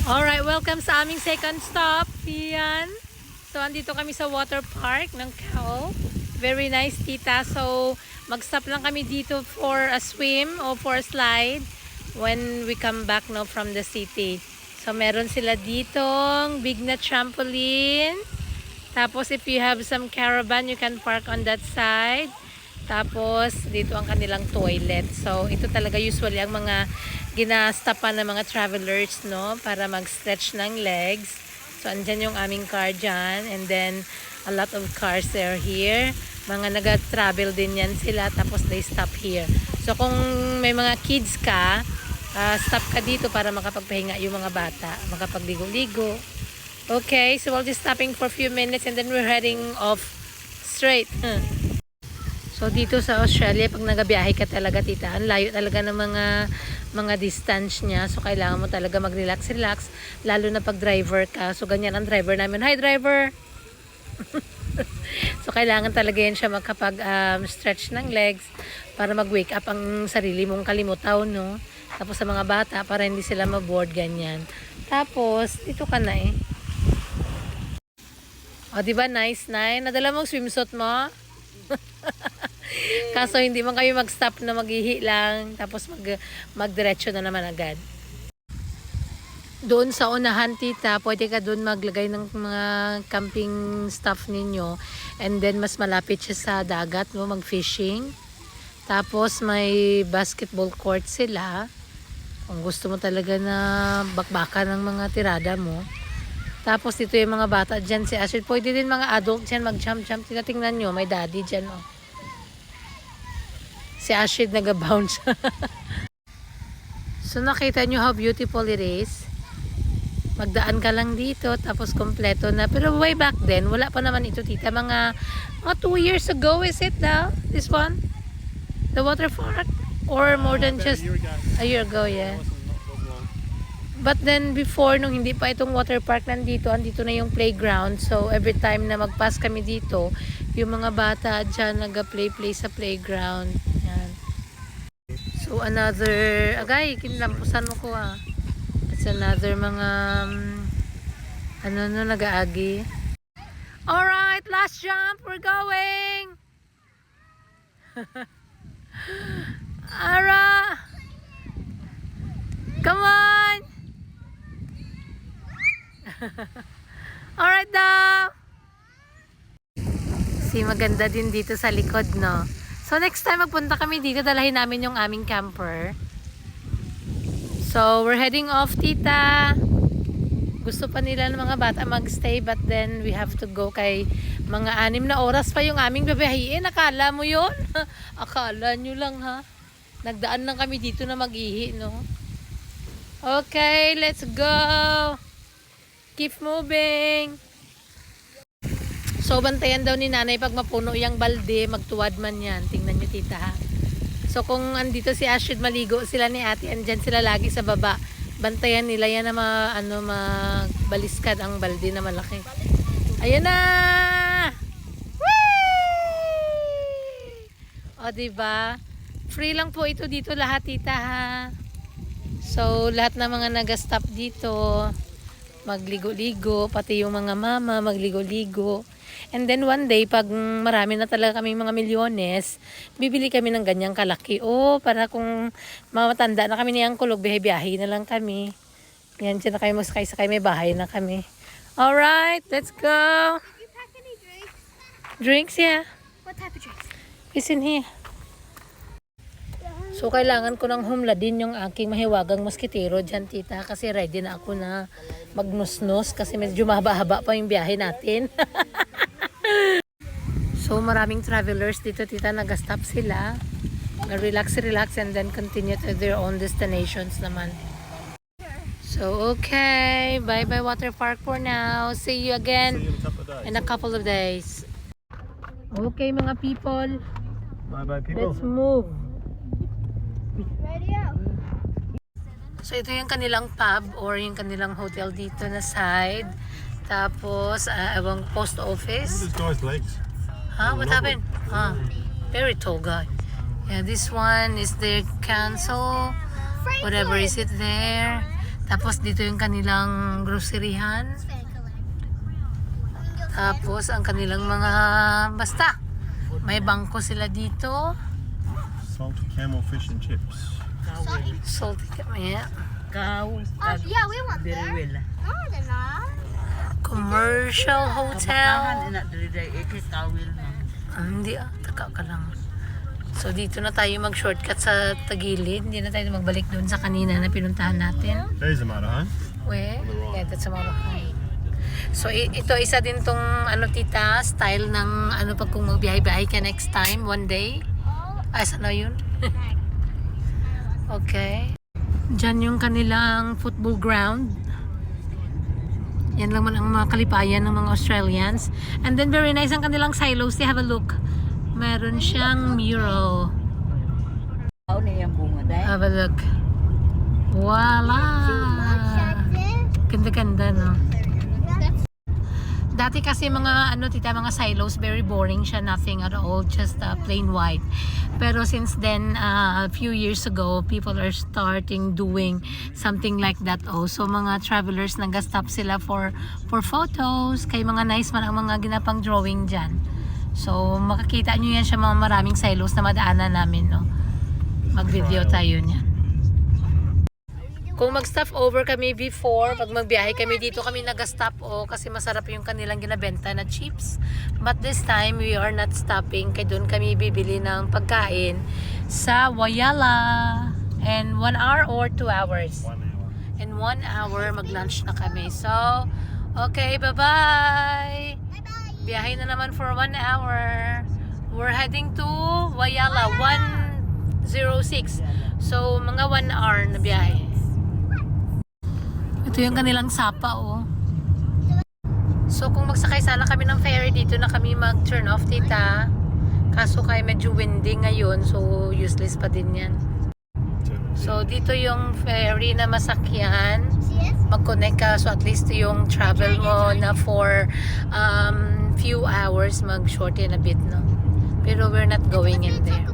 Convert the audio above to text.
Alright, welcome sa aming second stop. Yan. So, andito kami sa water park ng Kao. Very nice, tita. So, mag-stop lang kami dito for a swim or for a slide when we come back no, from the city. So, meron sila ditong big na trampoline. Tapos, if you have some caravan, you can park on that side. Tapos, dito ang kanilang toilet. So, ito talaga usually ang mga ginastapan ng mga travelers, no? Para mag-stretch ng legs. So, andyan yung aming car dyan. And then, a lot of cars are here. Mga nag-travel din yan sila. Tapos, they stop here. So, kung may mga kids ka, stop ka dito para makapagpahinga yung mga bata. Makapagligo-ligo. Okay, so we'll just stopping for a few minutes and then we're heading off straight. So dito sa Australia, pag nagabiyahe ka talaga, tita, ang layo talaga ng mga distance niya. So kailangan mo talaga mag-relax, lalo na pag driver ka. So ganyan ang driver namin. Hi driver! So kailangan talaga yan siya makapag-stretch ng legs para mag-wake up ang sarili mong kalimutaw, no? Tapos sa mga bata, para hindi sila ma-board, ganyan. Tapos, dito ka na eh. O, diba? Nice, nice. Nadala mong swimsuit mo? Kaso hindi man kayo mag-stop na mag-ihi lang. Tapos magdiretso na naman agad. Doon sa unahan, tita, pwede ka doon maglagay ng mga camping stuff ninyo. And then mas malapit siya sa dagat, no? Mag-fishing. Tapos may basketball court sila. Kung gusto mo talaga na bakbaka ng mga tirada mo. Tapos dito yung mga bata dyan, si Ashid. Pwede din mga adult dyan mag-jump-jump. Tingnan nyo, may daddy dyan, oh. Si Ashid nag-bounce. So nakita nyo how beautiful it is. Magdaan ka lang dito, tapos kompleto na. Pero way back then, wala pa naman ito, tita. Mga 2 years ago, is it now? This one? The water park? Or more than just a year ago, yeah. But then before, nung hindi pa itong water park andito na yung playground. So every time na mag-pass kami dito, yung mga bata dyan nag-play sa playground. Yan. So another, agay, kinlampusan mo ko ah. It's another mga, nag-aagi. Alright, last jump, we're going! Ara! Come on! Alright daw! Si maganda din dito sa likod, no? So next time magpunta kami dito, dalahin namin yung aming camper. So we're heading off, tita. Gusto pa nila ng mga bata magstay, but then we have to go kay mga 6 na oras pa yung aming babiyahin. Akala mo yun? Akala nyo lang, ha? Nagdaan lang kami dito na mag-ihi, no? Okay, let's go! Keep moving! So, bantayan daw ni nanay pag mapuno yung balde, magtuwad man yan. Tingnan nyo, tita, ha? So, kung andito si Ashid, maligo sila ni ate, andyan sila lagi sa baba. Bantayan nila yan na magbaliskad ang balde na malaki. Ayan na! Whee! O, diba? Free lang po ito dito lahat, tita, ha? So, lahat ng mga nag-stop dito, magligo-ligo, pati yung mga mama, magligo-ligo. And then one day, pag marami na talaga kami mga milyones, bibili kami ng ganyang kalaki. O, para kung mamatanda na kami niyang kulog, biyahe na lang kami. Yan, dyan na kayo maskay-sakay, may bahay na kami. Alright, let's go! Did you pack any drinks? Drinks, yeah. What type of drinks? It's in here. So, kailangan ko ng humladin yung aking mahiwagang moskitero dyan, tita. Kasi ready na ako na magnusnos kasi medyo mahaba-haba pa yung biyahe natin. So, maraming travelers dito, tita. Nag-stop sila. Relax and then continue to their own destinations naman. So, okay. Bye-bye water park for now. See you again in a couple of days. Okay, mga people. Bye-bye, people. Let's move. Radio. So ito yung kanilang pub or yung kanilang hotel dito na side. Tapos, awang post office. Look at this guy's legs. Huh? What happened? Very tall guy. Yeah, this one is their council. Whatever is it there. Tapos dito yung kanilang groceryhan. Tapos ang kanilang mga basta. May bangko sila dito. Salted camel fish and chips. Salty yeah. Oh, yeah, we went there. Well. No, they're not. Commercial hotel. Hindi taka ka lang. So dito na tayo mag-shortcut sa Tagilid. Hindi na tayo magbalik doon sa kanina na pinuntahan natin. There's a Marahan. Where? Yeah, that's a Marahan. So ito isa din tong ano tita, style ng ano pag kung magbiyahe-biyahe ka next time, one day. Ay, saan na yun? Okay. Diyan yung kanilang football ground. Yan lang man ang mga kalipayan ng mga Australians. And then very nice ang kanilang silos. They have a look. Meron siyang mural. Have a look. Voila! Ganda-ganda, no? Dati kasi mga ano tita, mga silos, very boring siya, nothing at all, just plain white. Pero since then, a few years ago, people are starting doing something like that also. Mga travelers nag-stop sila for photos, kay mga nice man ang mga ginapang drawing dyan. So makakita nyo yan siya mga maraming silos na madaanan namin, no? Mag-video tayo niyan. Kung mag-stop over kami before, pag magbiyahe kami dito, kami nag-stop kasi masarap yung kanilang ginabenta na chips. But this time, we are not stopping. Kaya doon kami bibili ng pagkain sa Wayala. And 1 hour or 2 hours? 1 hour. In 1 hour, mag-lunch na kami. So, okay, bye-bye! Bye-bye. Biyahe na naman for 1 hour. We're heading to Wayala, 106. So, mga 1 hour na biyahe. Ito yung kanilang sapa, oh. So, kung magsakay sana kami ng ferry, dito na kami mag-turn off, tita. Kaso kaya medyo windy ngayon, so useless pa din yan. So, dito yung ferry na masakyan. Mag-connect ka, so at least yung travel mo na for few hours, mag-shorten a bit, no? Pero we're not going in there.